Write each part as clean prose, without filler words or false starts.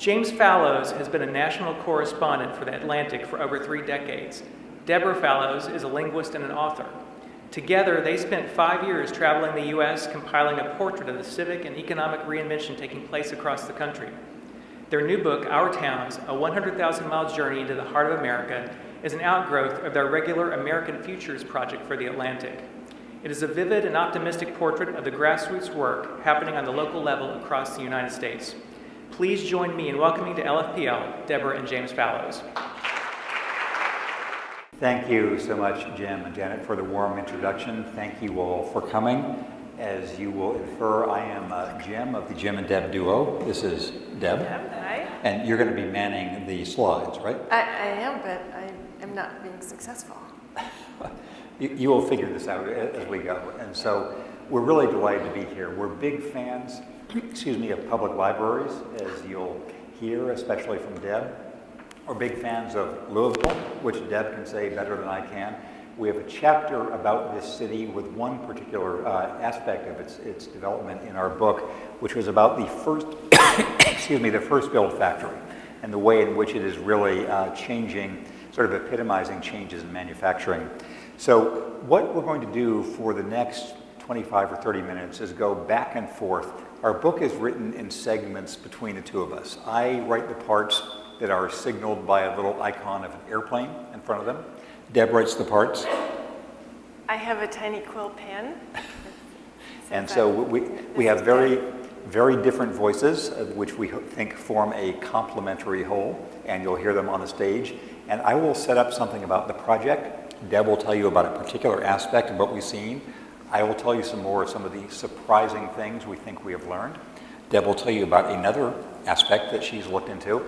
James Fallows has been a national correspondent for The Atlantic for over 3 decades. Deborah Fallows is a linguist and an author. Together, they spent 5 years traveling the U.S., compiling a portrait of the civic and economic reinvention taking place across the country. Their new book, Our Towns, a 100,000-mile journey into the heart of America, is an outgrowth of their regular American Futures project for The Atlantic. It is a vivid and optimistic portrait of the grassroots work happening on the local level across the United States. Please join me in welcoming to LFPL, Deborah and James Fallows. Thank you so much, Jim and Janet, for the warm introduction. Thank you all for coming. As you will infer, I am Jim of the Jim and Deb duo. This is Deb. Hi. And you're going to be manning the slides, right? I am, but I am not being successful. You will figure this out as we go. And so we're really delighted to be here. We're big fans, of public libraries, as you'll hear, especially from Deb. We're big fans of Louisville, which Deb can say better than I can. We have a chapter about this city with one particular aspect of its development in our book, which was about the first, the first build factory and the way in which it is really changing, sort of epitomizing changes in manufacturing. So what we're going to do for the next 25 or 30 minutes is go back and forth. Our book is written in segments between the two of us. I write the parts that are signaled by a little icon of an airplane in front of them. Deb writes the parts. I have a tiny quill pen. And so we have very, very different voices, which we think form a complementary whole, and you'll hear them on the stage. And I will set up something about the project. Deb will tell you about a particular aspect of what we've seen. I will tell you some more of some of the surprising things we think we have learned. Deb will tell you about another aspect that she's looked into.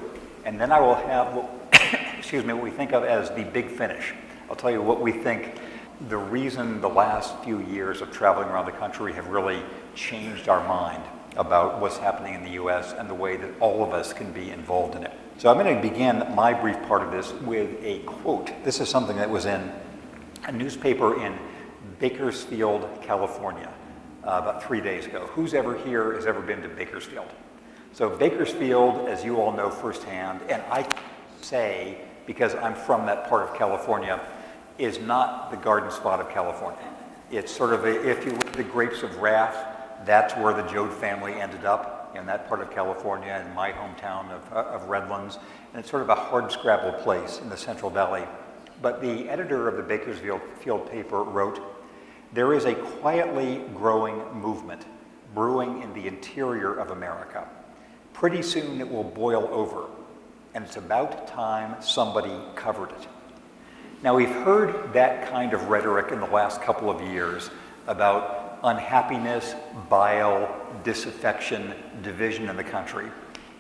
And then I will have, what we think of as the big finish. I'll tell you what we think the reason the last few years of traveling around the country have really changed our mind about what's happening in the U.S. and the way that all of us can be involved in it. So I'm going to begin my brief part of this with a quote. This is something that was in a newspaper in Bakersfield, California, about 3 days ago. Who's ever here has ever been to Bakersfield? So Bakersfield, as you all know firsthand, and I say, because I'm from that part of California, is not the garden spot of California. It's sort of if you look at the grapes of wrath, that's where the Joad family ended up, in that part of California, in my hometown of Redlands. And it's sort of a hardscrabble place in the Central Valley. But the editor of the Bakersfield paper wrote, "There is a quietly growing movement brewing in the interior of America. Pretty soon it will boil over, and it's about time somebody covered it." Now, we've heard that kind of rhetoric in the last couple of years about unhappiness, bile, disaffection, division in the country.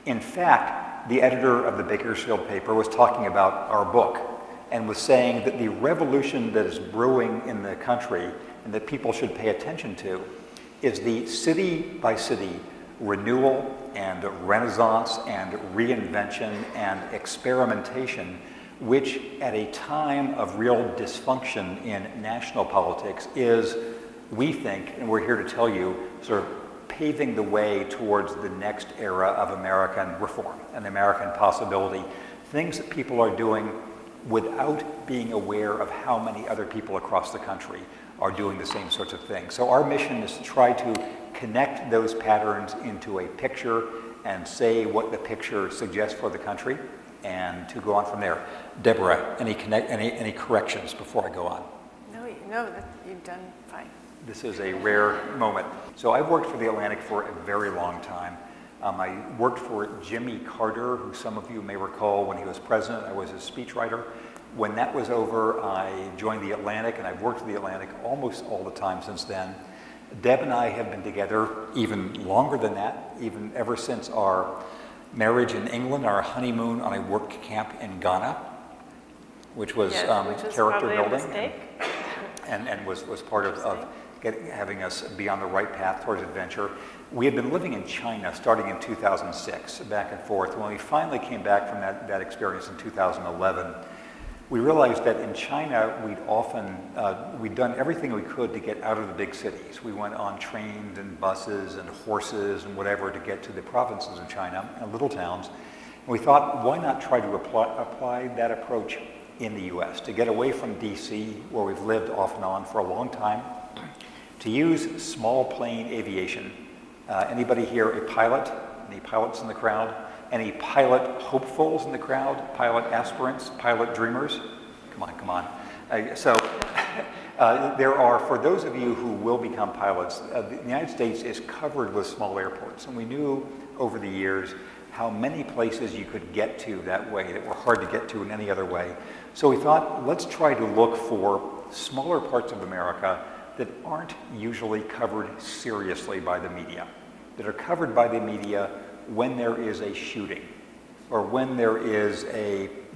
In fact, the editor of the Bakersfield paper was talking about our book and was saying that the revolution that is brewing in the country and that people should pay attention to is the city by city renewal and renaissance and reinvention and experimentation, which at a time of real dysfunction in national politics is, we think, and we're here to tell you, sort of paving the way towards the next era of American reform and American possibility. Things that people are doing without being aware of how many other people across the country are doing the same sorts of things. So our mission is to try to connect those patterns into a picture and say what the picture suggests for the country and to go on from there. Deborah, any corrections before I go on? No, you've done fine. This is a rare moment. So I've worked for The Atlantic for a very long time. I worked for Jimmy Carter, who some of you may recall when he was president. I was his speechwriter. When that was over, I joined The Atlantic, and I've worked for The Atlantic almost all the time since then. Deb and I have been together even longer than that, even ever since our marriage in England, our honeymoon on a work camp in Ghana, which was character building and was part of having us be on the right path towards adventure. We had been living in China starting in 2006, back and forth. When we finally came back from that experience in 2011, we realized that in China, we'd done everything we could to get out of the big cities. We went on trains and buses and horses and whatever to get to the provinces of China and little towns. We thought, why not try to apply that approach in the US, to get away from DC, where we've lived off and on for a long time, to use small plane aviation. Anybody here a pilot? Any pilots in the crowd? Any pilot hopefuls in the crowd? Pilot aspirants? Pilot dreamers? Come on, come on. There are, for those of you who will become pilots, the United States is covered with small airports, and we knew over the years how many places you could get to that way that were hard to get to in any other way. So we thought, let's try to look for smaller parts of America that aren't usually covered seriously by the media, that are covered by the media when there is a shooting, or when there is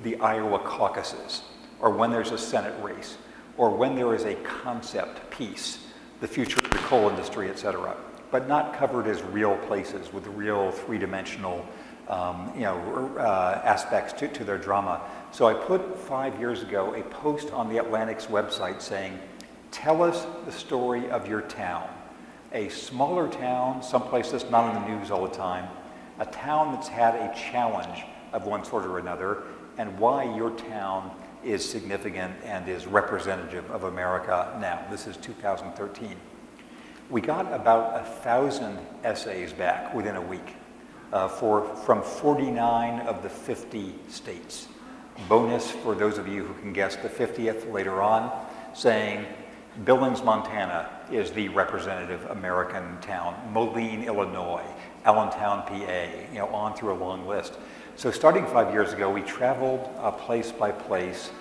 the Iowa caucuses, or when there's a Senate race, or when there is a concept piece, the future of the coal industry, et cetera, but not covered as real places with real three-dimensional aspects to their drama. So I put 5 years ago a post on the Atlantic's website saying, tell us the story of your town. A smaller town, someplace that's not in the news all the time, a town that's had a challenge of one sort or another, and why your town is significant and is representative of America now. This is 2013. We got about 1,000 essays back within a week from 49 of the 50 states. Bonus for those of you who can guess the 50th later on, saying Billings, Montana is the representative American town, Moline, Illinois, Allentown, PA, on through a long list. So starting 5 years ago, we traveled place by place.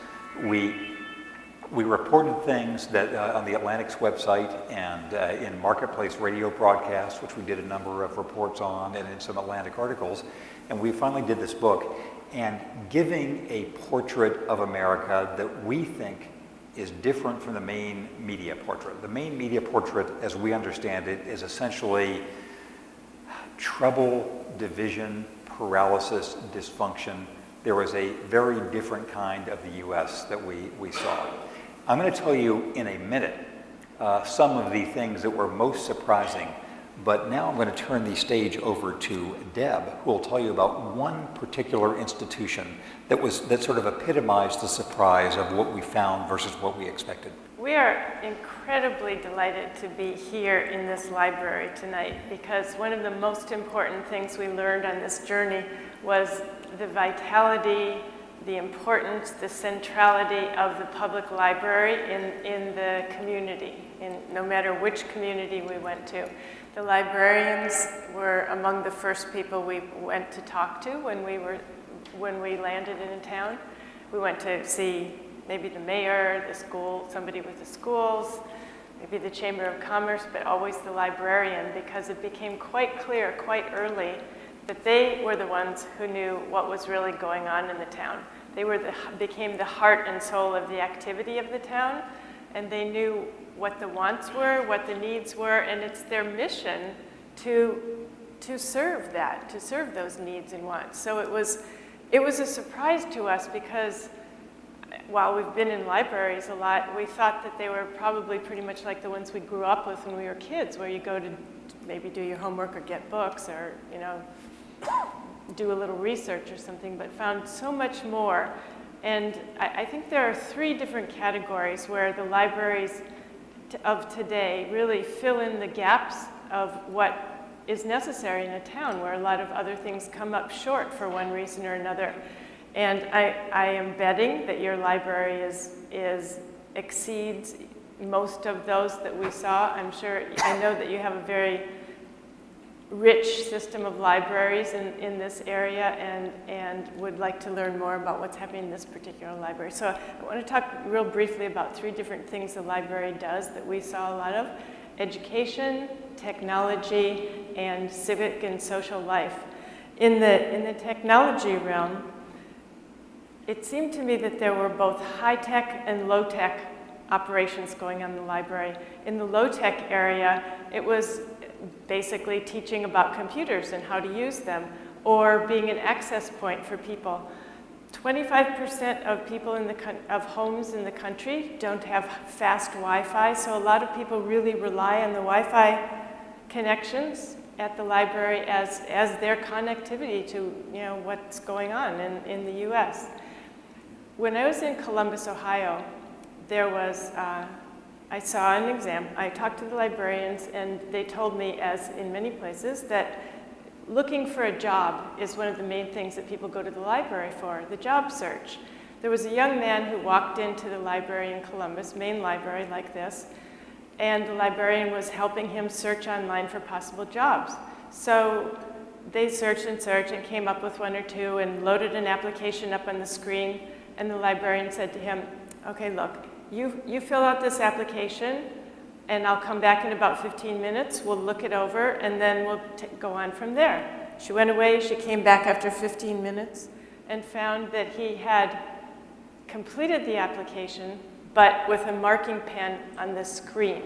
We reported things that on the Atlantic's website and in Marketplace radio broadcasts, which we did a number of reports on, and in some Atlantic articles. And we finally did this book, and giving a portrait of America that we think is different from the main media portrait. The main media portrait, as we understand it, is essentially trouble, division, paralysis, dysfunction. There was a very different kind of the US that we saw. I'm going to tell you in a minute some of the things that were most surprising, but now I'm going to turn the stage over to Deb, who will tell you about one particular institution that sort of epitomized the surprise of what we found versus what we expected. We are incredibly delighted to be here in this library tonight, because one of the most important things we learned on this journey was the vitality, the importance, the centrality of the public library in the community, no matter which community we went to. The librarians were among the first people we went to talk to when we landed in a town. We went to see maybe the mayor, the school, somebody with the schools, maybe the Chamber of Commerce, but always the librarian, because it became quite clear quite early that they were the ones who knew what was really going on in the town. They became the heart and soul of the activity of the town, and they knew what the wants were, what the needs were, and it's their mission to serve that, to serve those needs and wants. So it was a surprise to us, because while we've been in libraries a lot, we thought that they were probably pretty much like the ones we grew up with when we were kids, where you go to maybe do your homework or get books or, do a little research or something, but found so much more. And I think there are three different categories where the libraries of today really fill in the gaps of what is necessary in a town where a lot of other things come up short for one reason or another. And I am betting that your library exceeds most of those that we saw. I know that you have a very rich system of libraries in this area, and would like to learn more about what's happening in this particular library. So I want to talk real briefly about three different things the library does that we saw a lot of: education, technology, and civic and social life. In the technology realm, it seemed to me that there were both high-tech and low-tech operations going on in the library. In the low-tech area, it was basically teaching about computers and how to use them, or being an access point for people. 25% of people of homes in the country don't have fast Wi-Fi, so a lot of people really rely on the Wi-Fi connections at the library as their connectivity to what's going on in the U.S. When I was in Columbus, Ohio, there was I saw an exam. I talked to the librarians, and they told me, as in many places, that looking for a job is one of the main things that people go to the library for, the job search. There was a young man who walked into the library in Columbus, main library like this, and the librarian was helping him search online for possible jobs. So they searched and came up with one or two and loaded an application up on the screen, and the librarian said to him, okay, look, you fill out this application, and I'll come back in about 15 minutes. We'll look it over, and then we'll go on from there. She went away. She came back after 15 minutes and found that he had completed the application, but with a marking pen on the screen.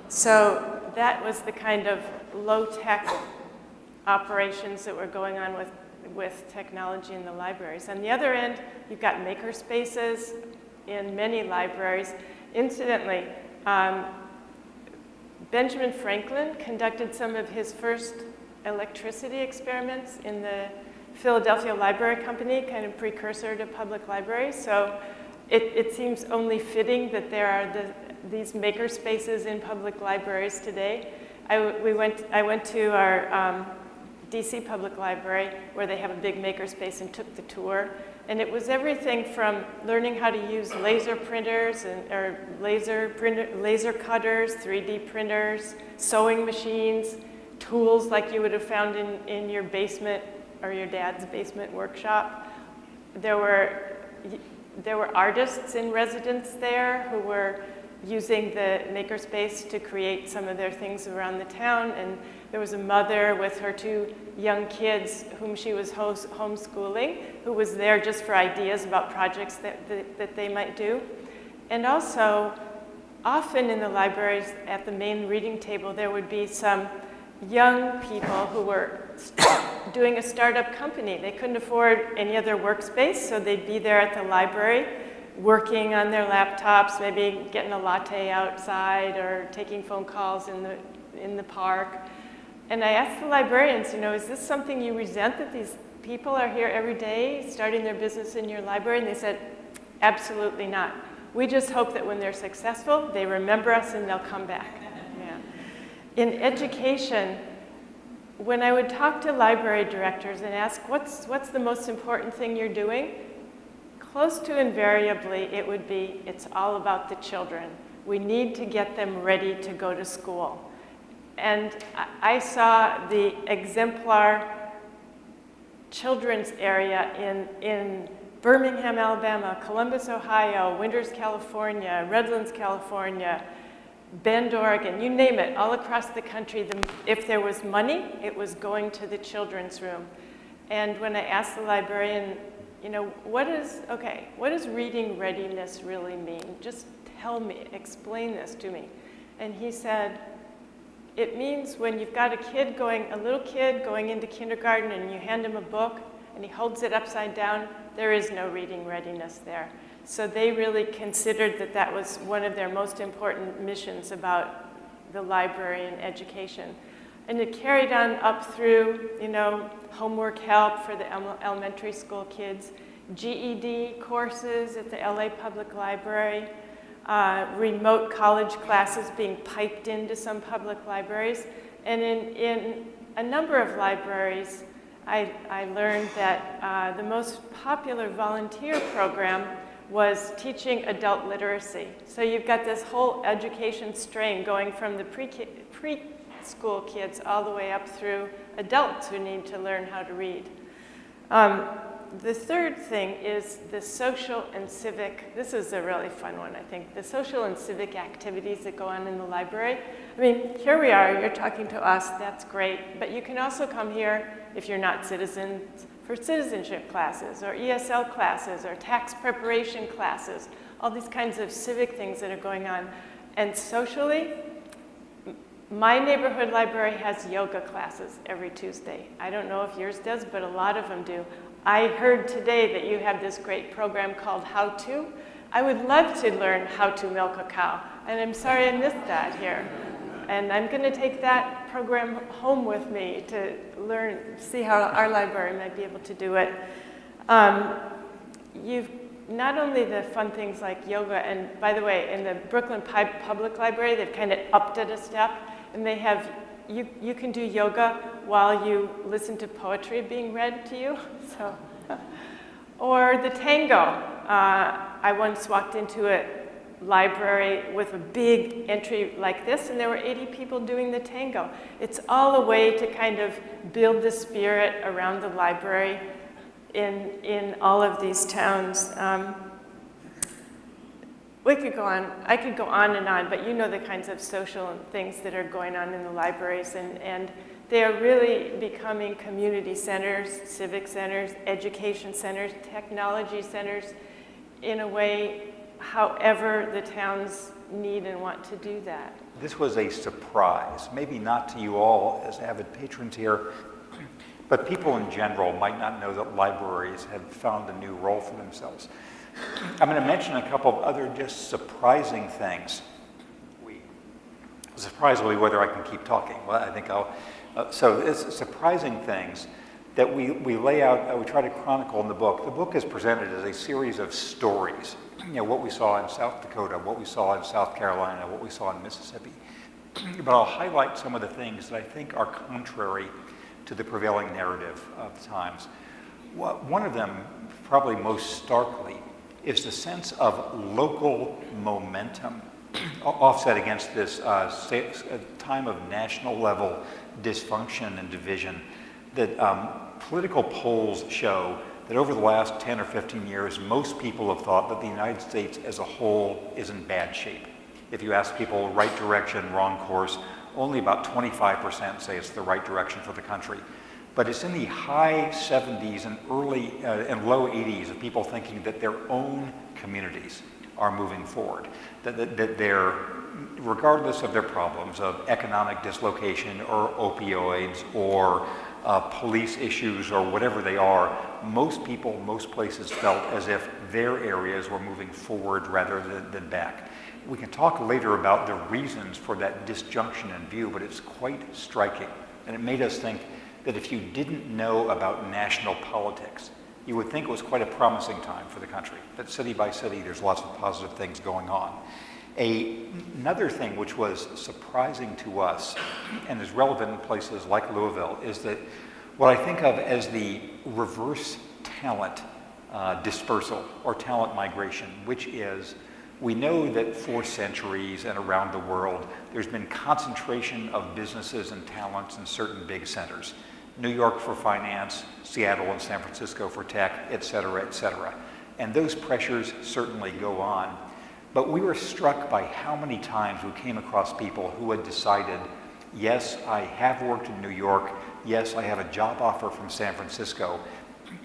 So that was the kind of low-tech operations that were going on with technology in the libraries. On the other end, you've got maker spaces in many libraries. Incidentally, Benjamin Franklin conducted some of his first electricity experiments in the Philadelphia Library Company, kind of precursor to public libraries. So it seems only fitting that there are these maker spaces in public libraries today. I went to our DC Public Library, where they have a big maker space, and took the tour. And it was everything from learning how to use laser printers or laser cutters, 3D printers, sewing machines, tools like you would have found in your basement or your dad's basement workshop. There were artists in residence there who were using the makerspace to create some of their things around the town, and there was a mother with her 2 young kids whom she was homeschooling, who was there just for ideas about projects that they might do. And also, often in the libraries at the main reading table, there would be some young people who were doing a startup company. They couldn't afford any other workspace, so they'd be there at the library working on their laptops, maybe getting a latte outside or taking phone calls in the park. And I asked the librarians, is this something you resent, that these people are here every day starting their business in your library? And they said, absolutely not. We just hope that when they're successful, they remember us and they'll come back. Yeah. In education, when I would talk to library directors and ask, what's the most important thing you're doing? Close to invariably, it would be, it's all about the children. We need to get them ready to go to school. And I saw the exemplar children's area in Birmingham, Alabama, Columbus, Ohio, Winters, California, Redlands, California, Bend, Oregon, you name it, all across the country. If there was money, it was going to the children's room. And when I asked the librarian, what does reading readiness really mean? Just tell me, explain this to me. And he said, it means when you've got a little kid going into kindergarten, and you hand him a book and he holds it upside down, there is no reading readiness there. So they really considered that was one of their most important missions about the library and education. And it carried on up through, homework help for the elementary school kids, GED courses at the LA Public Library, remote college classes being piped into some public libraries. And in a number of libraries, I learned that the most popular volunteer program was teaching adult literacy. So you've got this whole education strain going from the preschool kids all the way up through adults who need to learn how to read. The third thing is the social and civic. This is a really fun one, I think. The social and civic activities that go on in the library. I mean, here we are, you're talking to us, that's great. But you can also come here, if you're not citizens, for citizenship classes or ESL classes or tax preparation classes, all these kinds of civic things that are going on. And socially, my neighborhood library has yoga classes every Tuesday. I don't know if yours does, but a lot of them do. I heard today that you have this great program called How To. I would love to learn how to milk a cow, and I'm sorry I missed that here. And I'm going to take that program home with me to see how our library might be able to do it. You've not only the fun things like yoga, and by the way, in the Brooklyn Public Library, they've kind of upped it a step, and they have, you can do yoga while you listen to poetry being read to you, so. Or the tango. I once walked into a library with a big entry like this, and there were 80 people doing the tango. It's all a way to kind of build the spirit around the library in all of these towns. We could go on, I could go on, but you know the kinds of social things that are going on in the libraries, and they are really becoming community centers, civic centers, education centers, technology centers, in a way, however the towns need and want to do that. This was a surprise, maybe not to you all as avid patrons here, but people in general might not know that libraries have found a new role for themselves. I'm going to mention a couple of other just surprising things. Surprisingly, whether I can keep talking. Well, I think I'll. So it's surprising things that we lay out, we try to chronicle in the book. The book is presented as a series of stories. You know, what we saw in South Dakota, what we saw in South Carolina, what we saw in Mississippi. But I'll highlight some of the things that I think are contrary to the prevailing narrative of the times. One of them, probably most starkly, is the sense of local momentum offset against this time of national level dysfunction and division that political polls show that over the last 10 or 15 years, most people have thought that the United States as a whole is in bad shape. If you ask people right direction, wrong course, only about 25% say it's the right direction for the country. But it's in the high 70s and early and low 80s of people thinking that their own communities are moving forward, that they're, regardless of their problems of economic dislocation or opioids or police issues or whatever they are, most people, most places felt as if their areas were moving forward rather than back. We can talk later about the reasons for that disjunction in view, but it's quite striking. And it made us think that if you didn't know about national politics, you would think it was quite a promising time for the country, that city by city there's lots of positive things going on. Another thing which was surprising to us and is relevant in places like Louisville is that what I think of as the reverse talent dispersal or talent migration, which is we know that for centuries and around the world there's been concentration of businesses and talents in certain big centers. New York for finance, Seattle and San Francisco for tech, et cetera, et cetera. And those pressures certainly go on. But we were struck by how many times we came across people who had decided, yes, I have worked in New York, yes, I have a job offer from San Francisco,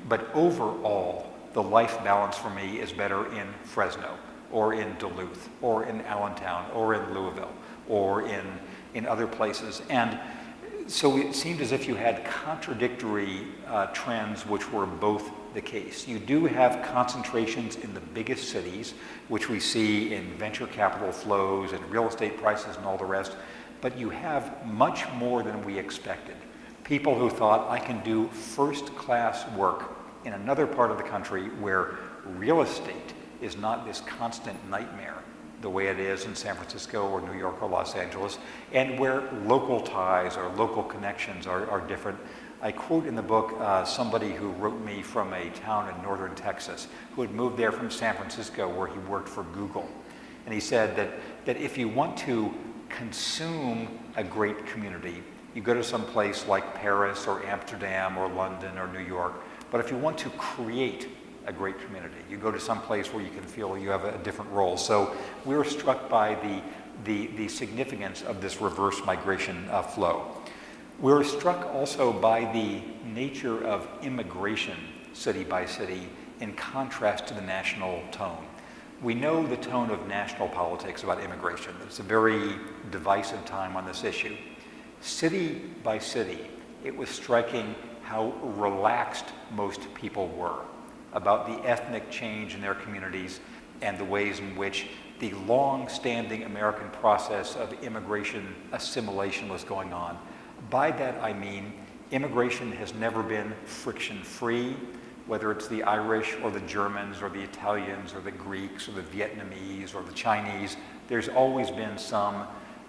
but overall, the life balance for me is better in Fresno, or in Duluth, or in Allentown, or in Louisville, or in other places. And so it seemed as if you had contradictory trends which were both the case. You do have concentrations in the biggest cities, which we see in venture capital flows and real estate prices and all the rest, but you have much more than we expected. People who thought, I can do first-class work in another part of the country where real estate is not this constant nightmare the way it is in San Francisco or New York or Los Angeles, and where local ties or local connections are different. I quote in the book somebody who wrote me from a town in northern Texas who had moved there from San Francisco where he worked for Google. And he said that if you want to consume a great community, you go to some place like Paris or Amsterdam or London or New York. But if you want to create a great community, you go to some place where you can feel you have a different role. So we were struck by the significance of this reverse migration flow. We were struck also by the nature of immigration city by city in contrast to the national tone. We know the tone of national politics about immigration. It's a very divisive time on this issue. City by city, it was striking how relaxed most people were about the ethnic change in their communities and the ways in which the long-standing American process of immigration assimilation was going on. By that I mean immigration has never been friction-free, whether it's the Irish or the Germans or the Italians or the Greeks or the Vietnamese or the Chinese. There's always been some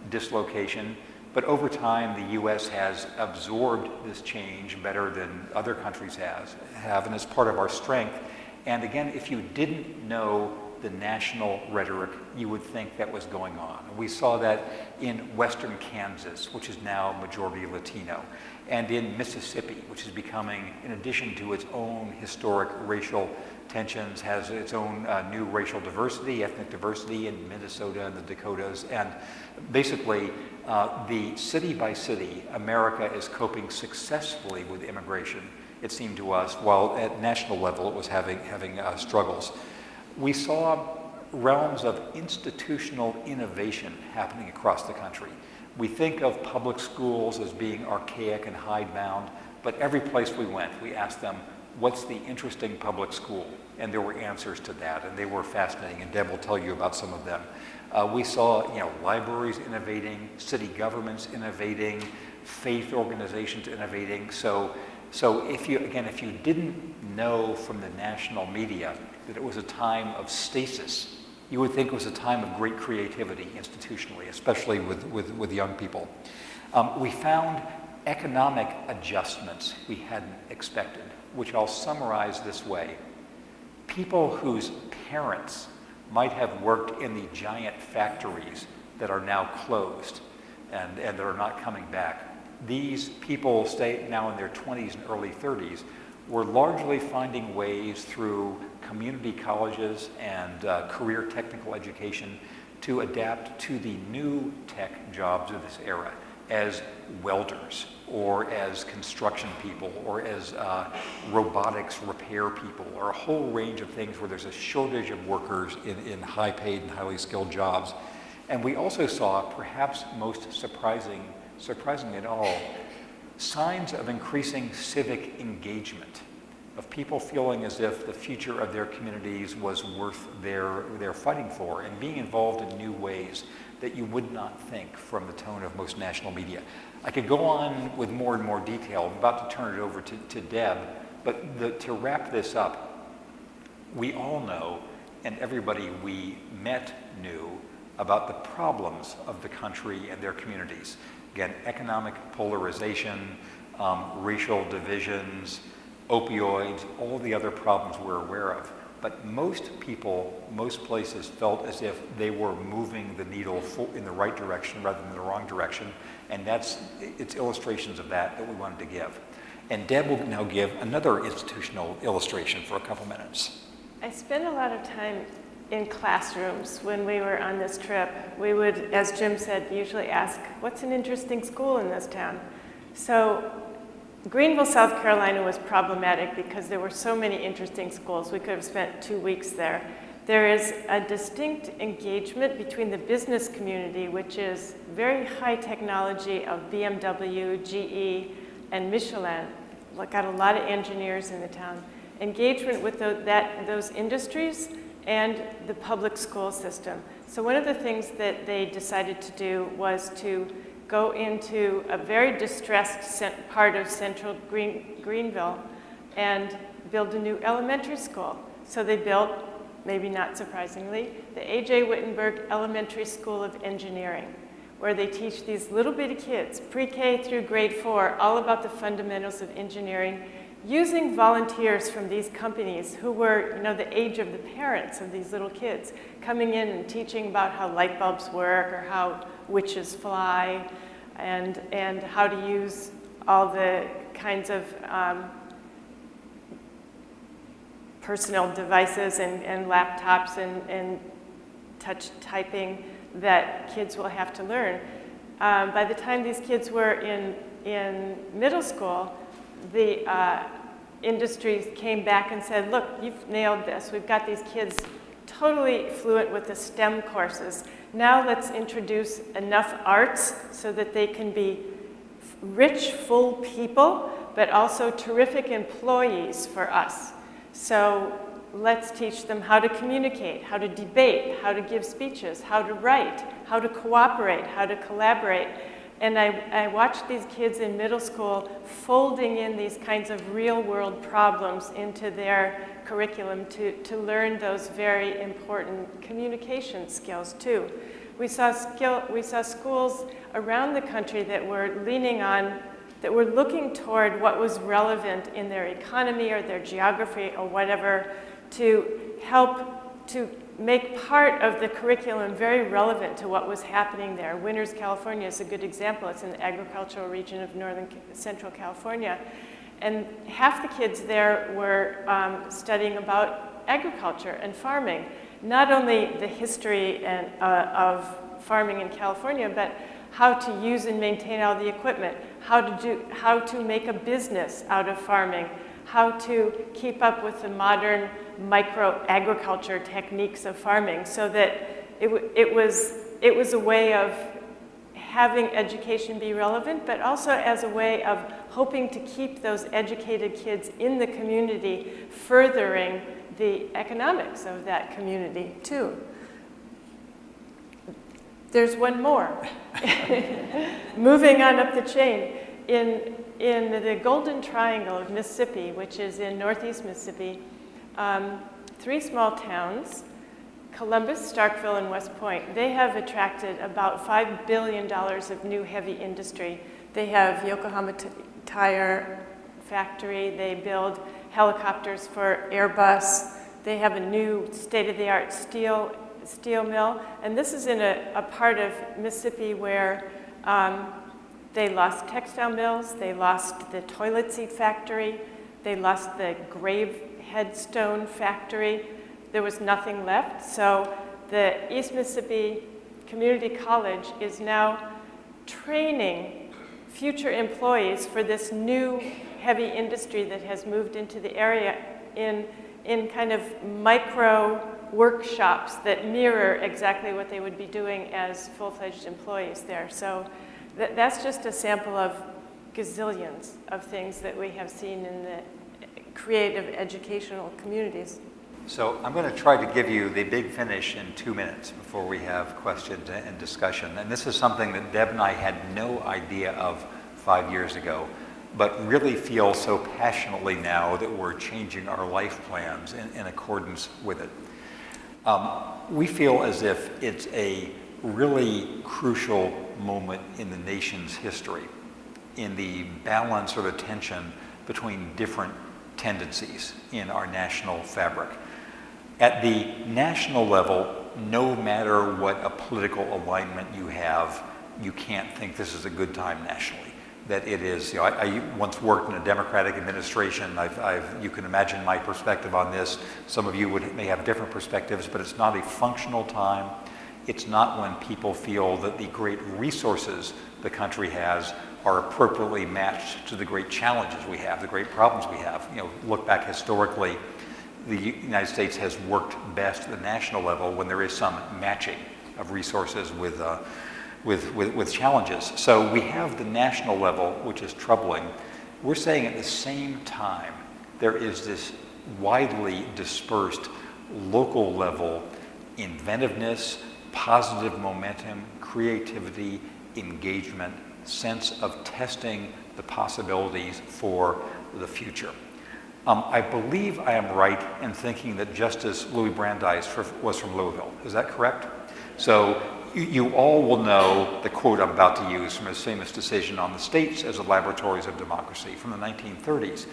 dislocation, but over time the US has absorbed this change better than other countries have, and it's part of our strength. And again, if you didn't know the national rhetoric, you would think that was going on. We saw that in western Kansas, which is now majority Latino, and in Mississippi, which is becoming, in addition to its own historic racial tensions, has its own new racial diversity, ethnic diversity in Minnesota and the Dakotas. And basically, the city by city, America is coping successfully with immigration, it seemed to us, while at national level it was having struggles. We saw realms of institutional innovation happening across the country. We think of public schools as being archaic and hidebound, but every place we went, we asked them, what's the interesting public school? And there were answers to that, and they were fascinating, and Deb will tell you about some of them. We saw, libraries innovating, city governments innovating, faith organizations innovating. So if you didn't know from the national media that it was a time of stasis, you would think it was a time of great creativity institutionally, especially with young people. We found economic adjustments we hadn't expected, which I'll summarize this way. People whose parents might have worked in the giant factories that are now closed and that are not coming back. These people stay now in their 20s and early 30s were largely finding ways through community colleges and career technical education to adapt to the new tech jobs of this era as welders or as construction people or as robotics repair people, or a whole range of things where there's a shortage of workers in high paid and highly skilled jobs. And we also saw, perhaps most surprising at all, signs of increasing civic engagement, of people feeling as if the future of their communities was worth their fighting for, and being involved in new ways that you would not think from the tone of most national media. I could go on with more and more detail. I'm about to turn it over to Deb, but to wrap this up, we all know, and everybody we met knew, about the problems of the country and their communities. Again, economic polarization, racial divisions, opioids, all the other problems we're aware of. But most people, most places felt as if they were moving the needle in the right direction rather than the wrong direction. And it's illustrations of that we wanted to give. And Deb will now give another institutional illustration for a couple minutes. I spent a lot of time in classrooms when we were on this trip. We would, as Jim said, usually ask, what's an interesting school in this town? So Greenville, South Carolina was problematic because there were so many interesting schools. We could have spent 2 weeks there. There is a distinct engagement between the business community, which is very high technology of BMW, GE, and Michelin. Got a lot of engineers in the town. Engagement with those industries and the public school system. So one of the things that they decided to do was to go into a very distressed part of central Greenville and build a new elementary school. So they built, maybe not surprisingly, the A.J. Wittenberg Elementary School of Engineering, where they teach these little bitty kids, pre-K through grade 4, all about the fundamentals of engineering, using volunteers from these companies who were, the age of the parents of these little kids, coming in and teaching about how light bulbs work or how witches fly, and how to use all the kinds of personal devices and laptops and touch typing that kids will have to learn. By the time these kids were in middle school, the industry came back and said, look, you've nailed this. We've got these kids totally fluent with the STEM courses. Now let's introduce enough arts so that they can be rich, full people, but also terrific employees for us. So let's teach them how to communicate, how to debate, how to give speeches, how to write, how to cooperate, how to collaborate. And I watched these kids in middle school folding in these kinds of real-world problems into their curriculum to learn those very important communication skills too. We saw schools around the country that were looking toward what was relevant in their economy or their geography or whatever to help to make part of the curriculum very relevant to what was happening there. Winters, California is a good example. It's in the agricultural region of central California. And half the kids there were studying about agriculture and farming. Not only the history of farming in California, but how to use and maintain all the equipment, how to make a business out of farming, how to keep up with the modern micro-agriculture techniques of farming, so that it was a way of having education be relevant, but also as a way of hoping to keep those educated kids in the community, furthering the economics of that community too. There's one more. Moving on up the chain, in the Golden Triangle of Mississippi, which is in northeast Mississippi, 3 small towns, Columbus, Starkville, and West Point, they have attracted about $5 billion of new heavy industry. They have Yokohama Tire Factory, they build helicopters for Airbus, they have a new state-of-the-art steel mill, and this is in a part of Mississippi where they lost textile mills, they lost the toilet seat factory, they lost the grave headstone factory. There was nothing left. So the East Mississippi Community College is now training future employees for this new heavy industry that has moved into the area in kind of micro workshops that mirror exactly what they would be doing as full-fledged employees there. So that's just a sample of gazillions of things that we have seen in the creative educational communities. So I'm going to try to give you the big finish in 2 minutes before we have questions and discussion. And this is something that Deb and I had no idea of 5 years ago, but really feel so passionately now that we're changing our life plans in accordance with it. We feel as if it's a really crucial moment in the nation's history, in the balance or the tension between different tendencies in our national fabric. At the national level, no matter what a political alignment you have, you can't think this is a good time nationally. That it is, you know, I once worked in a Democratic administration. You can imagine my perspective on this. Some of you may have different perspectives, but it's not a functional time. It's not when people feel that the great resources the country has are appropriately matched to the great challenges we have, the great problems we have. You know, look back historically, the United States has worked best at the national level when there is some matching of resources with challenges. So we have the national level, which is troubling. We're saying at the same time, there is this widely dispersed local level inventiveness, positive momentum, creativity, engagement, sense of testing the possibilities for the future. I believe I am right in thinking that Justice Louis Brandeis was from Louisville. Is that correct? So you all will know the quote I'm about to use from his famous decision on the states as the laboratories of democracy from the 1930s.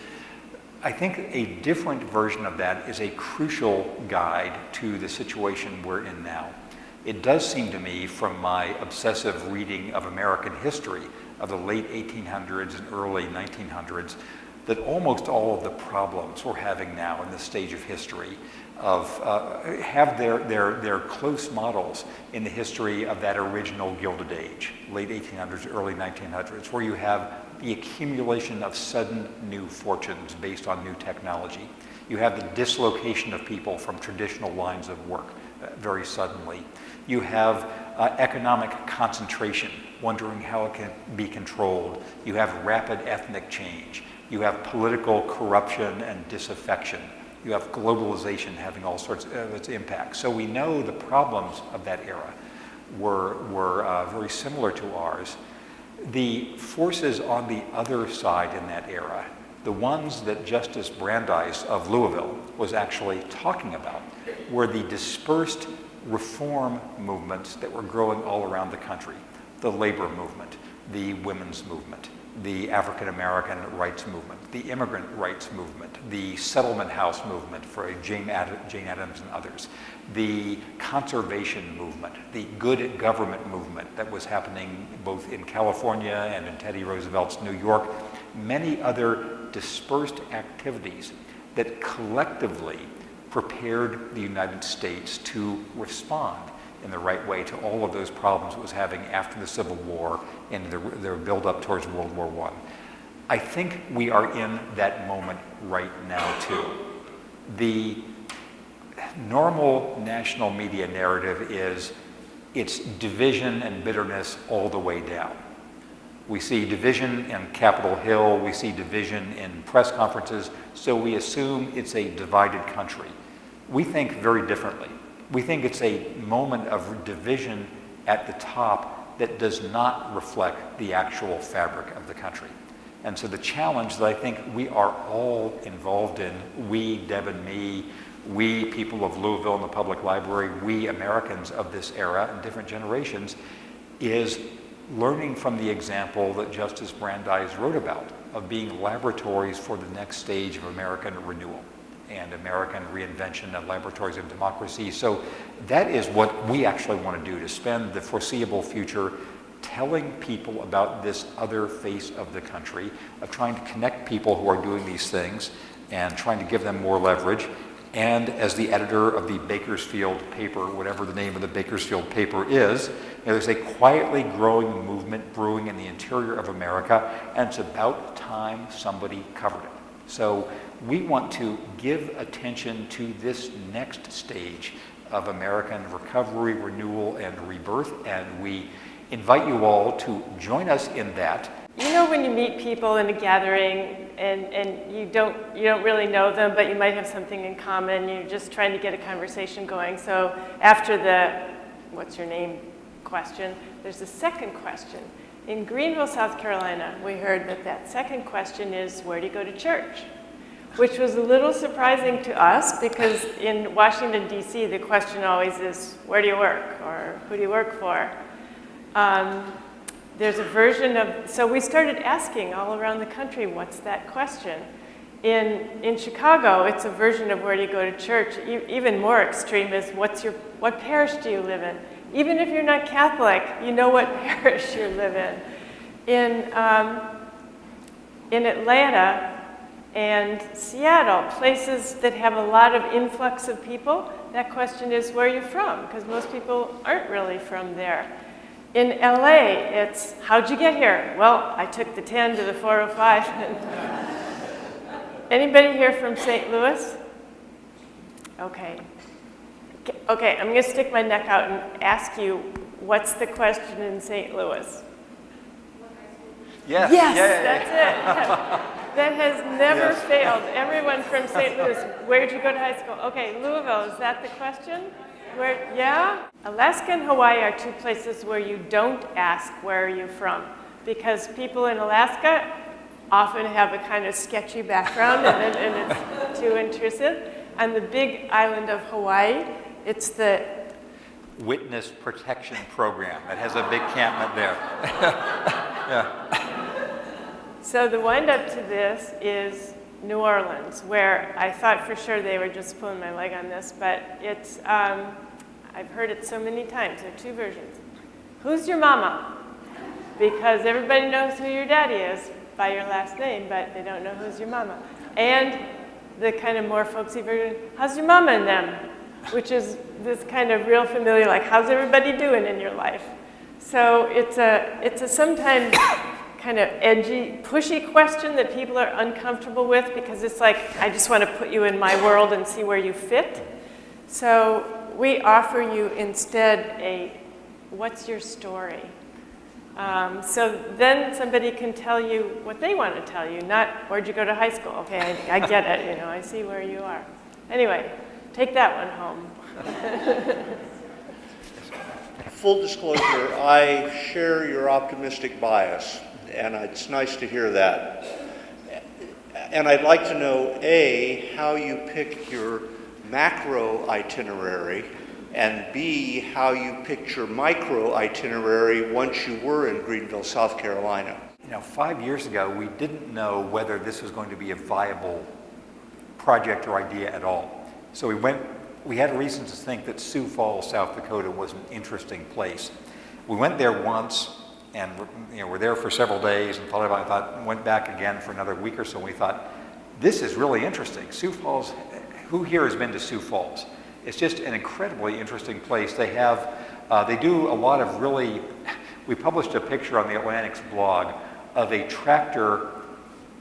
I think a different version of that is a crucial guide to the situation we're in now. It does seem to me, from my obsessive reading of American history of the late 1800s and early 1900s, that almost all of the problems we're having now in this stage of history have their close models in the history of that original Gilded Age, late 1800s, early 1900s, where you have the accumulation of sudden new fortunes based on new technology. You have the dislocation of people from traditional lines of work very suddenly. You have economic concentration, wondering how it can be controlled. You have rapid ethnic change. You have political corruption and disaffection You have globalization having all sorts of its impacts. So we know the problems of that era were very similar to ours. The forces on the other side in that era, the ones that Justice Brandeis of Louisville was actually talking about, were the dispersed reform movements that were growing all around the country. The labor movement, the women's movement, the African American rights movement, the immigrant rights movement, the settlement house movement for Jane Addams and others, the conservation movement, the good government movement that was happening both in California and in Teddy Roosevelt's New York, many other dispersed activities that collectively prepared the United States to respond in the right way to all of those problems it was having after the Civil War and their build-up towards World War I. I think we are in that moment right now, too. The normal national media narrative is it's division and bitterness all the way down. We see division in Capitol Hill, we see division in press conferences, so we assume it's a divided country. We think very differently. We think it's a moment of division at the top that does not reflect the actual fabric of the country. And so the challenge that I think we are all involved in, we, Deb and me, we people of Louisville and the Public Library, we Americans of this era and different generations, is learning from the example that Justice Brandeis wrote about of being laboratories for the next stage of American renewal and American reinvention and laboratories of democracy. So that is what we actually want to do, to spend the foreseeable future telling people about this other face of the country, of trying to connect people who are doing these things and trying to give them more leverage. And as the editor of the Bakersfield paper, whatever the name of the Bakersfield paper is, there's a quietly growing movement brewing in the interior of America, and it's about time somebody covered it. So we want to give attention to this next stage of American recovery, renewal, and rebirth, and we invite you all to join us in that. You know, when you meet people in a gathering and you don't really know them, but you might have something in common, you're just trying to get a conversation going. So after the what's your name question, there's a second question. In Greenville, South Carolina, we heard that second question is, where do you go to church? Which was a little surprising to us, because in Washington, D.C., the question always is, where do you work? Or who do you work for? There's a version of, so we started asking all around the country, what's that question? In Chicago, it's a version of where do you go to church. Even more extreme is, what parish do you live in? Even if you're not Catholic, you know what parish you live in. In Atlanta and Seattle, places that have a lot of influx of people, that question is, where are you from? Because most people aren't really from there. In LA, it's, how'd you get here? Well, I took the 10 to the 405. Anybody here from St. Louis? Okay, I'm going to stick my neck out and ask you, what's the question in St. Louis? Yes, That's it. That has never failed. Everyone from St. Louis, where'd you go to high school? Okay, Louisville, is that the question? Yeah? Alaska and Hawaii are two places where you don't ask, where are you from? Because people in Alaska often have a kind of sketchy background and it's too intrusive. On the big island of Hawaii, it's the Witness Protection Program that has a big campment there. Yeah. So the wind-up to this is New Orleans, where I thought for sure they were just pulling my leg on this, but it's, I've heard it so many times. There are two versions. Who's your mama? Because everybody knows who your daddy is by your last name, but they don't know who's your mama. And the kind of more folksy version, how's your mama and them? Which is this kind of real familiar, like, how's everybody doing in your life? So it's a sometimes kind of edgy, pushy question that people are uncomfortable with, because it's like, I just want to put you in my world and see where you fit. So we offer you instead a, what's your story? So then somebody can tell you what they want to tell you, not where'd you go to high school? Okay, I get it, I see where you are. Anyway, take that one home. Full disclosure, I share your optimistic bias, and it's nice to hear that. And I'd like to know, A, how you pick your macro itinerary, and B, how you picked your micro itinerary once you were in Greenville, South Carolina. 5 years ago, we didn't know whether this was going to be a viable project or idea at all. So we had reasons to think that Sioux Falls, South Dakota was an interesting place. We went there once and were there for several days and thought about it, went back again for another week or so, and we thought, this is really interesting. Sioux Falls, who here has been to Sioux Falls? It's just an incredibly interesting place. They do a lot of we published a picture on the Atlantic's blog of a tractor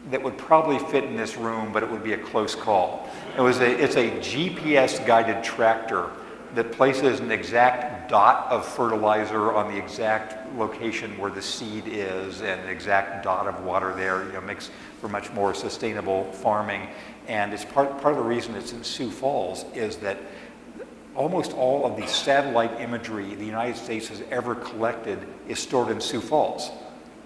that would probably fit in this room, but it would be a close call. It's a GPS-guided tractor that places an exact dot of fertilizer on the exact location where the seed is and an exact dot of water there, makes for much more sustainable farming. And it's part of the reason it's in Sioux Falls is that almost all of the satellite imagery the United States has ever collected is stored in Sioux Falls.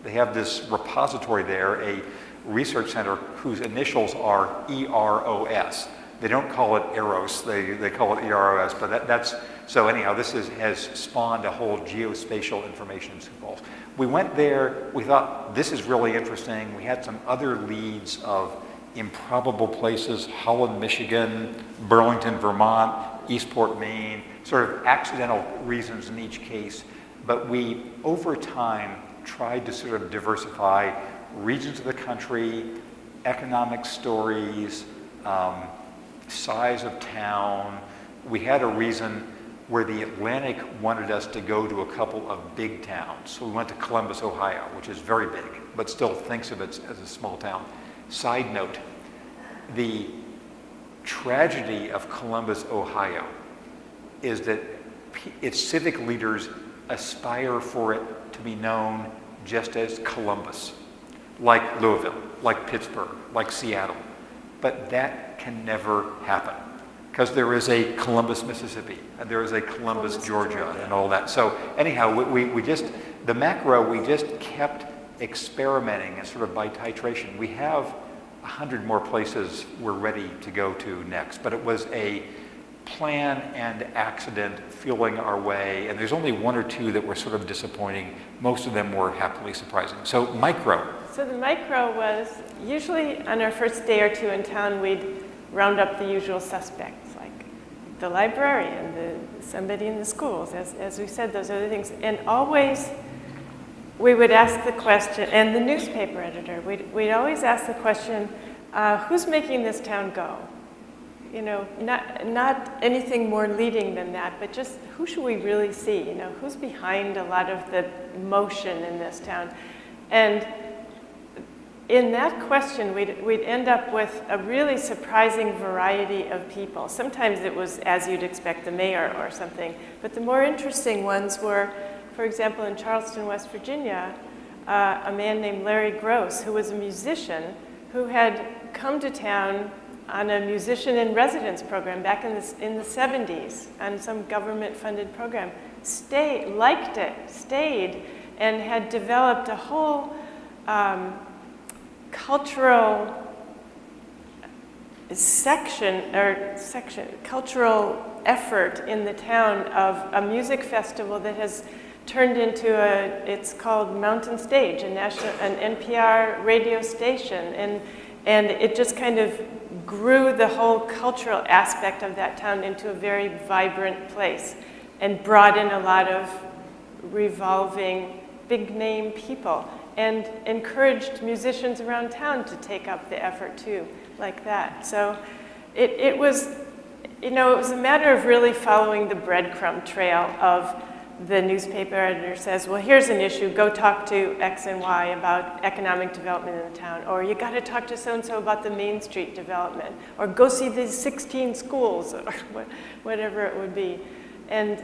They have this repository there, a research center whose initials are EROS. They don't call it Eros, they call it EROS, but so anyhow, this has spawned a whole geospatial information in Sioux Falls. We went there, we thought this is really interesting. We had some other leads of improbable places, Holland, Michigan, Burlington, Vermont, Eastport, Maine, sort of accidental reasons in each case, but we, over time, tried to sort of diversify regions of the country, economic stories, size of town. We had a reason where the Atlantic wanted us to go to a couple of big towns. So we went to Columbus, Ohio, which is very big, but still thinks of it as a small town. Side note, the tragedy of Columbus, Ohio, is that its civic leaders aspire for it to be known just as Columbus, like Louisville, like Pittsburgh, like Seattle. But that can never happen because there is a Columbus, Mississippi, and there is a Columbus, Georgia, and all that. So anyhow, we just kept experimenting and sort of by titration. We have 100 more places we're ready to go to next, but it was a plan and accident feeling our way, and there's only one or two that were sort of disappointing. Most of them were happily surprising. So micro. So the micro was usually on our first day or two in town, we'd round up the usual suspects, like the librarian, somebody in the schools, as we said, those other things. And always we would ask the question, and the newspaper editor, we'd always ask the question, who's making this town go? Not anything more leading than that, but just who should we really see? Who's behind a lot of the motion in this town? And in that question, we'd end up with a really surprising variety of people. Sometimes it was, as you'd expect, the mayor or something, but the more interesting ones were, for example, in Charleston, West Virginia, a man named Larry Gross, who was a musician who had come to town on a musician in residence program back in the 70s, on some government-funded program, liked it, stayed, and had developed a whole cultural cultural effort in the town of a music festival that has turned into it's called Mountain Stage, an NPR radio station, and it just kind of grew the whole cultural aspect of that town into a very vibrant place and brought in a lot of revolving big name people and encouraged musicians around town to take up the effort too, like that. So it was, it was a matter of really following the breadcrumb trail of the newspaper editor says, well, here's an issue, go talk to X and Y about economic development in the town, or you got to talk to so-and-so about the Main Street development, or go see these 16 schools, or whatever it would be. And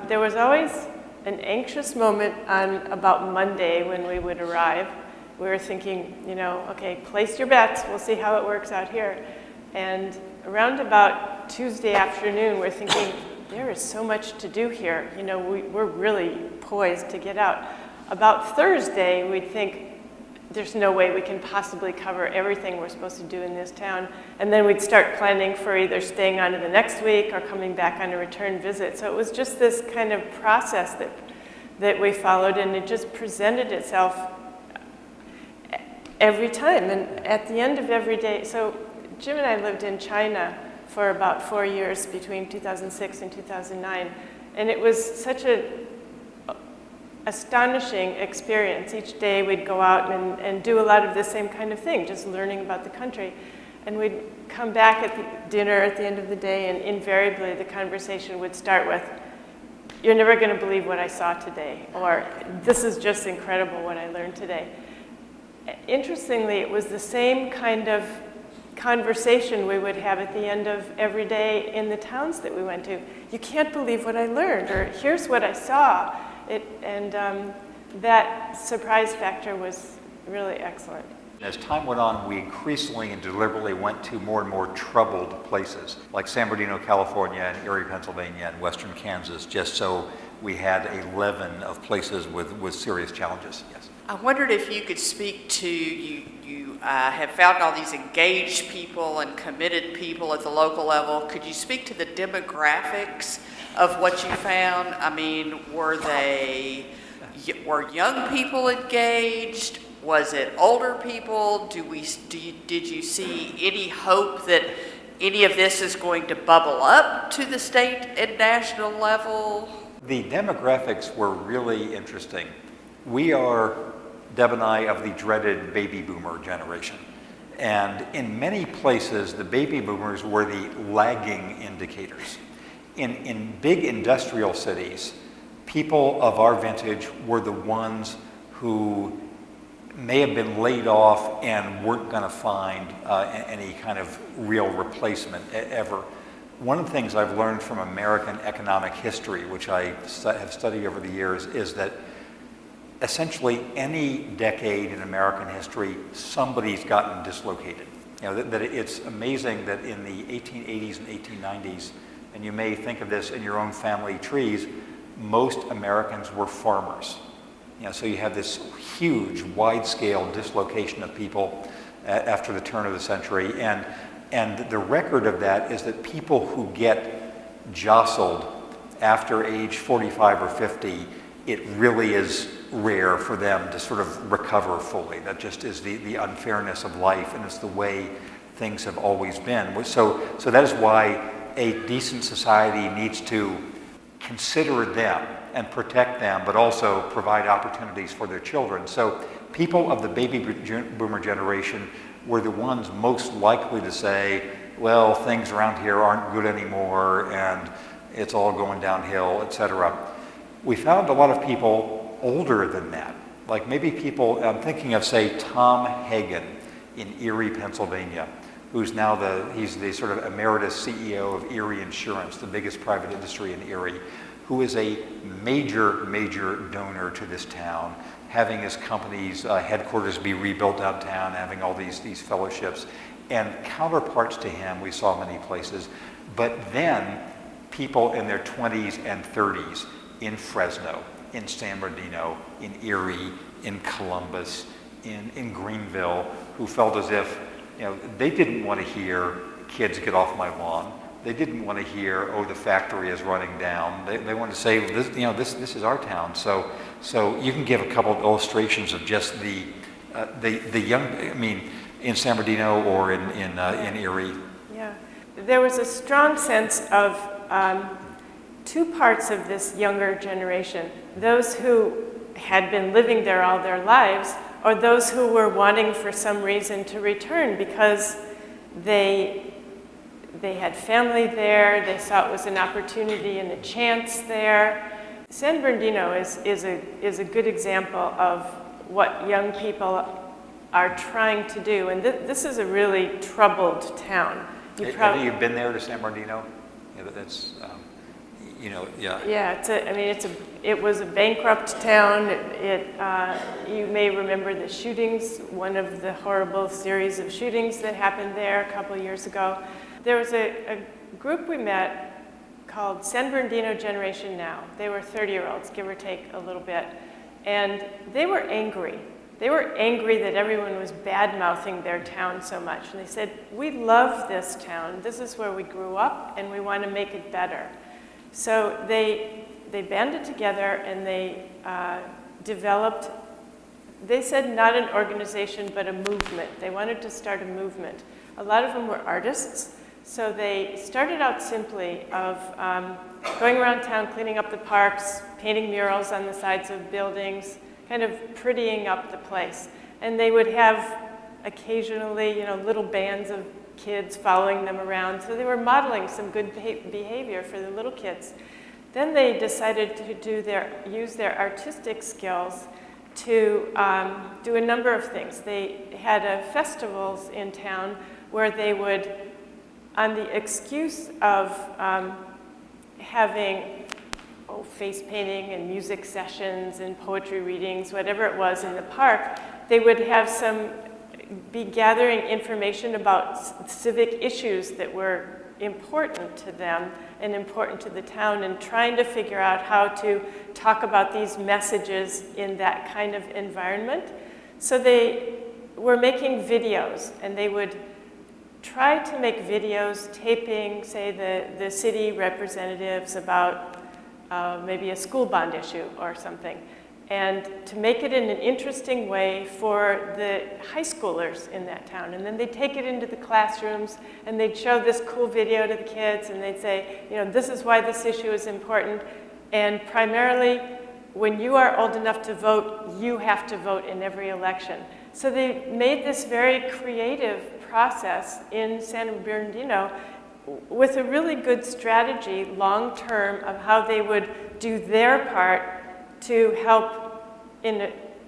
there was always an anxious moment on about Monday when we would arrive. We were thinking, okay, place your bets, we'll see how it works out here. And around about Tuesday afternoon, we're thinking, there is so much to do here. You know, we're really poised to get out. About Thursday, we'd think, there's no way we can possibly cover everything we're supposed to do in this town. And then we'd start planning for either staying on to the next week or coming back on a return visit. So it was just this kind of process that we followed, and it just presented itself every time. And at the end of every day, so Jim and I lived in China for about 4 years between 2006 and 2009. And it was such an astonishing experience. Each day we'd go out and do a lot of the same kind of thing, just learning about the country. And we'd come back at the dinner at the end of the day, and invariably the conversation would start with, "You're never going to believe what I saw today," or "This is just incredible what I learned today." Interestingly, it was the same kind of conversation we would have at the end of every day in the towns that we went to. "You can't believe what I learned," or "Here's what I saw." That surprise factor was really excellent. As time went on, we increasingly and deliberately went to more and more troubled places, like San Bernardino, California, and Erie, Pennsylvania, and western Kansas, just so we had a leaven of places with serious challenges. Yes. I wondered if you could speak to, you have found all these engaged people and committed people at the local level. Could you speak to the demographics of what you found? I mean, were young people engaged? Was it older people? Did you see any hope that any of this is going to bubble up to the state and national level? The demographics were really interesting. We are, Deb and I, of the dreaded baby boomer generation. And in many places, the baby boomers were the lagging indicators. In big industrial cities, people of our vintage were the ones who may have been laid off and weren't going to find any kind of real replacement ever. One of the things I've learned from American economic history, which I have studied over the years, is that essentially any decade in American history, somebody's gotten dislocated. You know, that it's amazing that in the 1880s and 1890s, and you may think of this in your own family trees, most Americans were farmers. You know, so you have this huge, wide-scale dislocation of people after the turn of the century, and the record of that is that people who get jostled after age 45 or 50, it really is rare for them to sort of recover fully. That just is the unfairness of life, and it's the way things have always been. So that is why a decent society needs to consider them and protect them, but also provide opportunities for their children. So people of the baby boomer generation were the ones most likely to say, well, things around here aren't good anymore, and it's all going downhill, etc. We found a lot of people older than that, like maybe people, I'm thinking of, say, Tom Hagen in Erie, Pennsylvania, who's now he's the sort of emeritus CEO of Erie Insurance, the biggest private industry in Erie, who is a major, major donor to this town, having his company's headquarters be rebuilt downtown, having all these fellowships. And counterparts to him we saw many places, but then people in their 20s and 30s in Fresno, in San Bernardino, in Erie, in Columbus, in Greenville, who felt as if, you know, they didn't want to hear, "Kids, get off my lawn." They didn't want to hear, "Oh, the factory is running down." They wanted to say, this is our town. So you can give a couple of illustrations of just the young, I mean, in San Bernardino or in Erie. Yeah, there was a strong sense of two parts of this younger generation: those who had been living there all their lives, or those who were wanting for some reason to return because they had family there, they saw it was an opportunity and a chance there. San Bernardino is a good example of what young people are trying to do, and this is a really troubled town. Have you been there to San Bernardino? Yeah, that's, yeah. Yeah, it was a bankrupt town. You may remember the shootings, one of the horrible series of shootings that happened there a couple years ago. there was a group we met called San Bernardino Generation Now. They were 30-year-olds, give or take a little bit. And they were angry. They were angry that everyone was bad-mouthing their town so much. And they said, we love this town. This is where we grew up, and we want to make it better. So they banded together, and they developed, they said not an organization, but a movement. They wanted to start a movement. A lot of them were artists. So they started out simply of going around town, cleaning up the parks, painting murals on the sides of buildings, kind of prettying up the place. And they would have occasionally, little bands of kids following them around. So they were modeling some good behavior for the little kids. Then they decided to use their artistic skills to do a number of things. They had festivals in town where they would, on the excuse of having face painting and music sessions and poetry readings, whatever it was in the park, they would have be gathering information about civic issues that were important to them and important to the town, and trying to figure out how to talk about these messages in that kind of environment. So they were making videos, and they would try to make videos taping, say, the city representatives about maybe a school bond issue or something, and to make it in an interesting way for the high schoolers in that town. And then they'd take it into the classrooms, and they'd show this cool video to the kids, and they'd say, this is why this issue is important, and primarily, when you are old enough to vote, you have to vote in every election. So they made this very creative process in San Bernardino with a really good strategy long-term of how they would do their part to help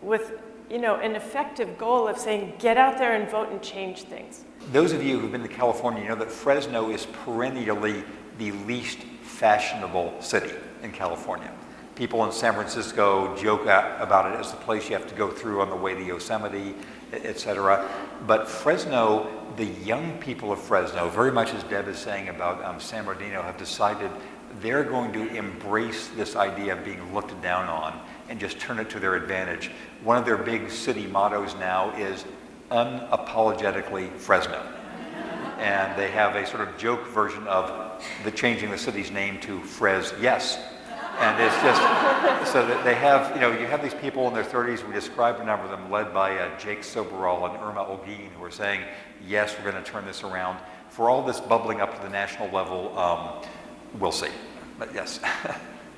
with an effective goal of saying, get out there and vote and change things. Those of you who've been to California know that Fresno is perennially the least fashionable city in California. People in San Francisco joke about it as the place you have to go through on the way to Yosemite, etc. But Fresno, the young people of Fresno, very much as Deb is saying about San Bernardino, have decided they're going to embrace this idea of being looked down on and just turn it to their advantage. One of their big city mottos now is unapologetically Fresno. And they have a sort of joke version of changing the city's name to Fres Yes. And it's just, so that they have, you have these people in their 30s, we described a number of them, led by Jake Soberall and Irma Olguin, who are saying, yes, we're going to turn this around. For all this bubbling up to the national level, we'll see, but yes.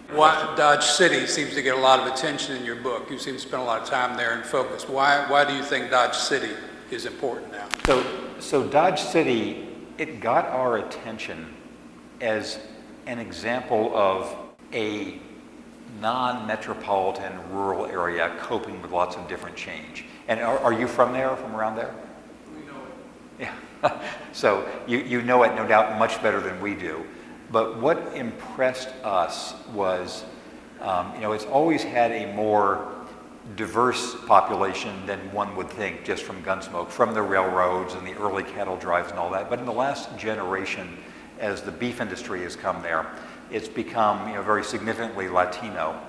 Dodge City seems to get a lot of attention in your book. You seem to spend a lot of time there and focus. Why do you think Dodge City is important now? So Dodge City, it got our attention as an example of a non-metropolitan rural area coping with lots of different change. And are you from there, from around there? We know it. Yeah. So you know it, no doubt, much better than we do. But what impressed us was, it's always had a more diverse population than one would think just from Gunsmoke, from the railroads and the early cattle drives and all that. But in the last generation, as the beef industry has come there, it's become very significantly Latino.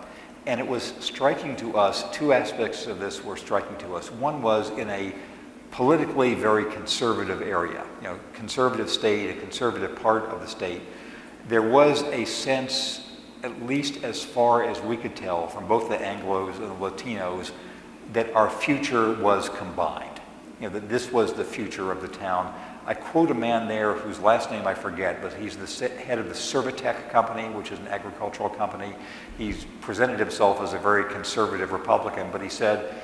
And it was striking to us, two aspects of this were striking to us. One was in a politically very conservative area, conservative state, a conservative part of the state. There was a sense, at least as far as we could tell from both the Anglos and the Latinos, that our future was combined, that this was the future of the town. I quote a man there whose last name I forget, but he's the head of the Servitec company, which is an agricultural company. He's presented himself as a very conservative Republican, but he said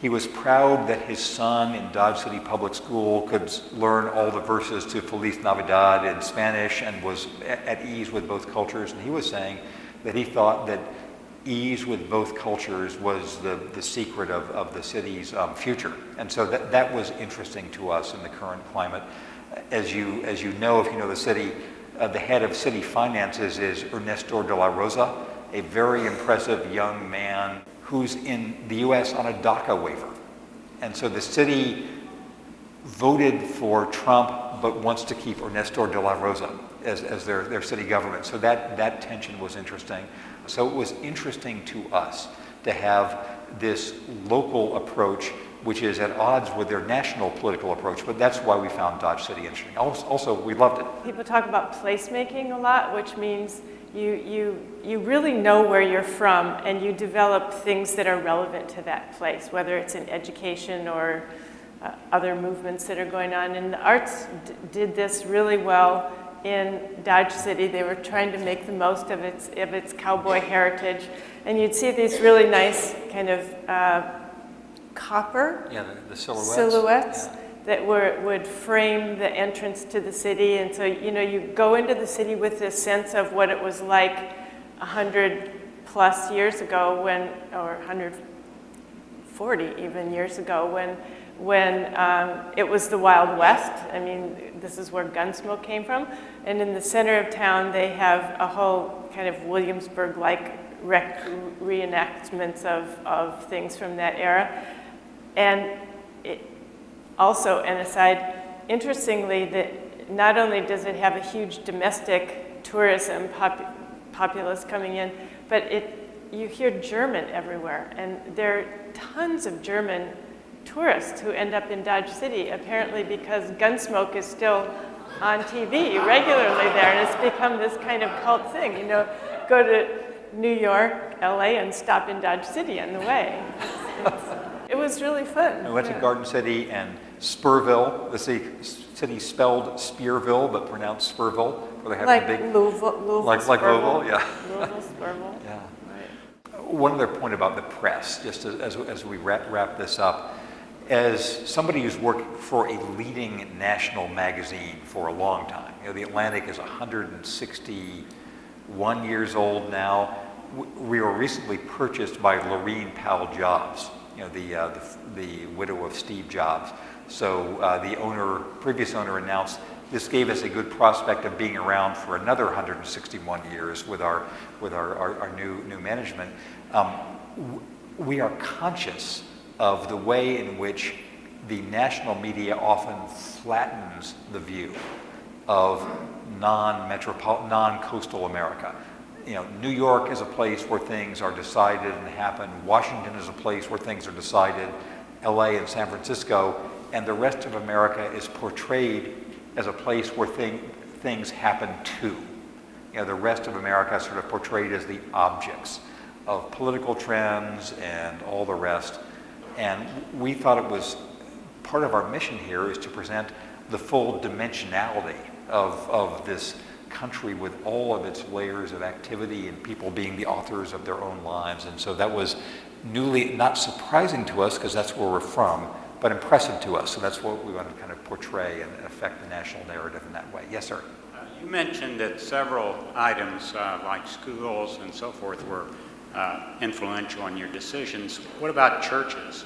he was proud that his son in Dodge City Public School could learn all the verses to Feliz Navidad in Spanish and was at ease with both cultures. And he was saying that he thought that ease with both cultures was the secret of the city's future. And so that was interesting to us in the current climate. As you know, if you know the city, the head of city finances is Ernesto de la Rosa, a very impressive young man who's in the US on a DACA waiver. And so the city voted for Trump but wants to keep Ernesto de la Rosa as their city government. So that tension was interesting. So it was interesting to us to have this local approach, which is at odds with their national political approach, but that's why we found Dodge City interesting. Also, we loved it. People talk about placemaking a lot, which means you really know where you're from and you develop things that are relevant to that place, whether it's in education or other movements that are going on. And the arts did this really well in Dodge City. They were trying to make the most of its cowboy heritage. And you'd see these really nice kind of copper the silhouettes. Silhouettes that would frame the entrance to the city. And so, you go into the city with this sense of what it was like 100 plus years ago or 140 even years ago when it was the Wild West. I mean, this is where Gunsmoke came from. And in the center of town, they have a whole kind of Williamsburg-like reenactments of things from that era. And also, an aside, interestingly, that not only does it have a huge domestic tourism populace coming in, but you hear German everywhere. And there are tons of German tourists who end up in Dodge City, apparently because Gunsmoke is still on TV regularly there, and it's become this kind of cult thing. Go to New York, LA, and stop in Dodge City on the way. It was really fun. We went to Garden City and Spurville, the city spelled Spearville but pronounced Spurville, where they have like a big Louisville, like Spurville. Louisville, yeah. Louisville, Spurville. Yeah. Right. One other point about the press, just as we wrap this up. As somebody who's worked for a leading national magazine for a long time, The Atlantic is 161 years old now. We were recently purchased by Laurene Powell Jobs, the widow of Steve Jobs. So the previous owner announced this gave us a good prospect of being around for another 161 years with our new management. We are conscious of the way in which the national media often flattens the view of non-coastal America. New York is a place where things are decided and happen. Washington is a place where things are decided. LA and San Francisco, and the rest of America is portrayed as a place where things happen too. The rest of America is sort of portrayed as the objects of political trends and all the rest. And we thought it was part of our mission here is to present the full dimensionality of this country with all of its layers of activity and people being the authors of their own lives. And so that was not surprising to us because that's where we're from, but impressive to us. So that's what we want to kind of portray and affect the national narrative in that way. Yes, sir. You mentioned that several items like schools and so forth were influential in your decisions. What about churches?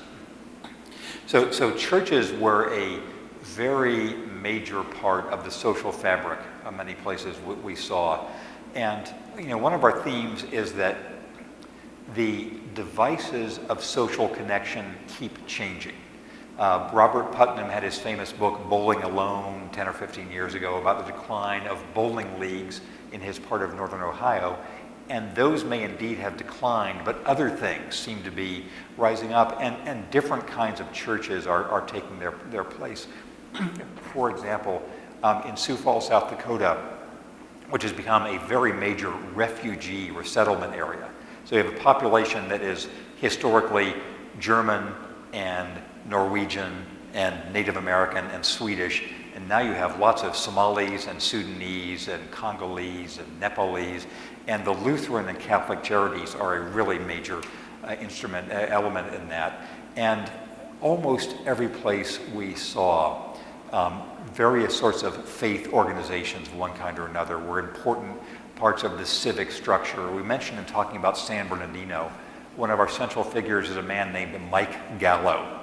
So churches were a very major part of the social fabric of many places we saw. And one of our themes is that the devices of social connection keep changing. Robert Putnam had his famous book, Bowling Alone, 10 or 15 years ago, about the decline of bowling leagues in his part of northern Ohio. And those may indeed have declined, but other things seem to be rising up, and different kinds of churches are taking their place. For example, in Sioux Falls, South Dakota, which has become a very major refugee resettlement area. So you have a population that is historically German and Norwegian and Native American and Swedish, and now you have lots of Somalis and Sudanese and Congolese and Nepalese, and the Lutheran and Catholic charities are a really major element in that. And almost every place we saw various sorts of faith organizations of one kind or another were important parts of the civic structure. We mentioned in talking about San Bernardino, one of our central figures is a man named Mike Gallo.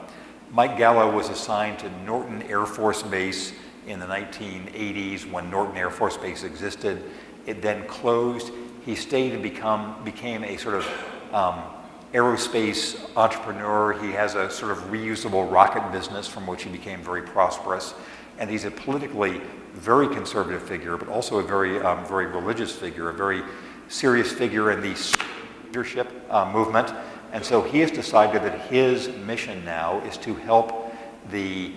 Mike Gallo was assigned to Norton Air Force Base in the 1980s when Norton Air Force Base existed. It then closed. He stayed and became a sort of aerospace entrepreneur. He has a sort of reusable rocket business from which he became very prosperous. And he's a politically very conservative figure, but also a very, very religious figure, a very serious figure in the leadership movement. And so he has decided that his mission now is to help the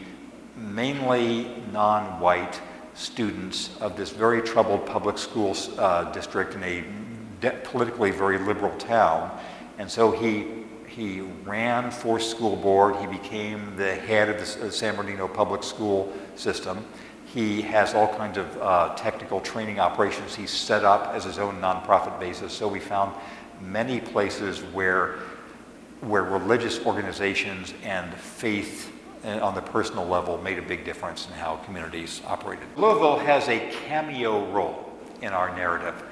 mainly non-white students of this very troubled public schools district in a politically very liberal town. And so he ran for school board. He became the head of the San Bernardino public school system. He has all kinds of technical training operations he's set up as his own nonprofit basis. So we found many places where religious organizations and faith on the personal level made a big difference in how communities operated. Louisville has a cameo role in our narrative.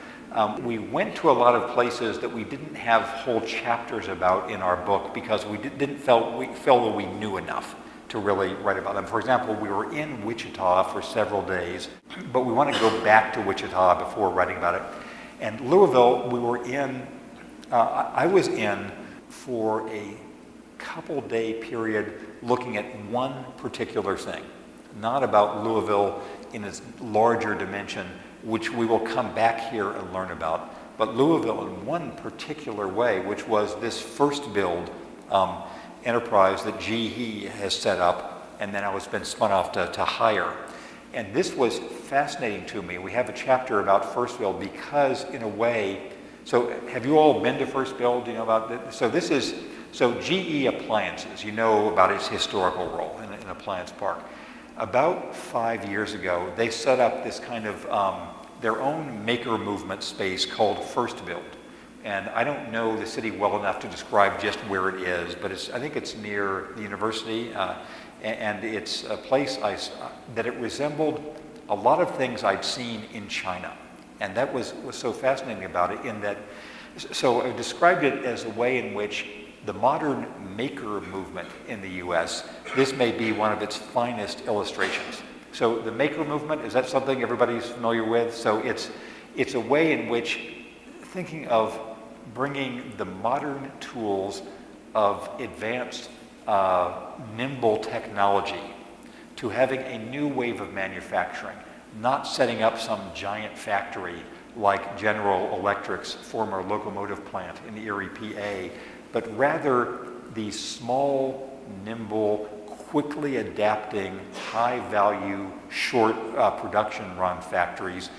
We went to a lot of places that we didn't have whole chapters about in our book because we didn't feel that we knew enough to really write about them. For example, we were in Wichita for several days, but we want to go back to Wichita before writing about it. And Louisville, we were in, I was in for a couple-day period looking at one particular thing, not about Louisville in its larger dimension, which we will come back here and learn about, but Louisville in one particular way, which was this first build enterprise that GE has set up, and then it's been spun off to Hire. And this was fascinating to me. We have a chapter about First Build because, in a way, so have you all been to First Build? Do you know about this? So GE Appliances, you know about its historical role in Appliance Park. About 5 years ago, they set up this kind of their own maker movement space called First Build. And I don't know the city well enough to describe just where it is, but I think it's near the university, and it's a place that it resembled a lot of things I'd seen in China. And that was so fascinating about it in that, so I described it as a way in which the modern maker movement in the US, this may be one of its finest illustrations. So the maker movement, is that something everybody's familiar with? So it's a way in which thinking of bringing the modern tools of advanced, nimble technology to having a new wave of manufacturing, not setting up some giant factory like General Electric's former locomotive plant in Erie, PA, but rather these small, nimble, quickly adapting, high-value, short production run factories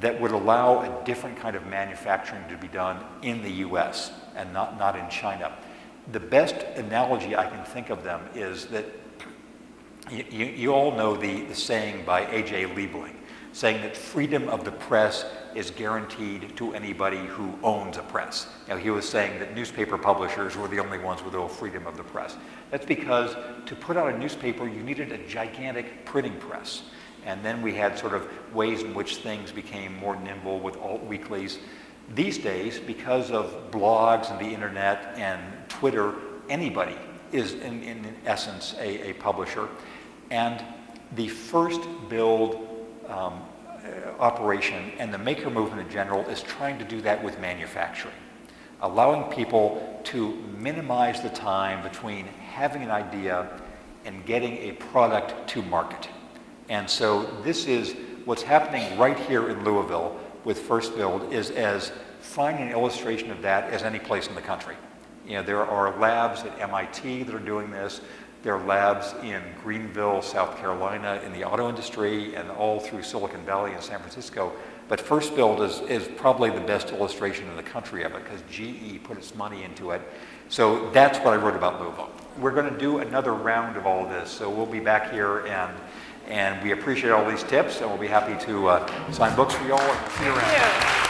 that would allow a different kind of manufacturing to be done in the US and not in China. The best analogy I can think of them is that you all know the saying by A.J. Liebling, saying that freedom of the press is guaranteed to anybody who owns a press. Now, he was saying that newspaper publishers were the only ones with no freedom of the press. That's because to put out a newspaper, you needed a gigantic printing press. And then we had sort of ways in which things became more nimble with alt weeklies. These days, because of blogs and the internet and Twitter, anybody is in essence a publisher. And the First Build operation and the maker movement in general is trying to do that with manufacturing, allowing people to minimize the time between having an idea and getting a product to market. And so this is what's happening right here in Louisville with First Build is as fine an illustration of that as any place in the country. You know, there are labs at MIT that are doing this. There are labs in Greenville, South Carolina in the auto industry and all through Silicon Valley and San Francisco. But First Build is probably the best illustration in the country of it because GE put its money into it. So that's what I wrote about Louisville. We're going to do another round of all of this. So we'll be back here and we appreciate all these tips and we'll be happy to sign books for you all and see you around. Thank you.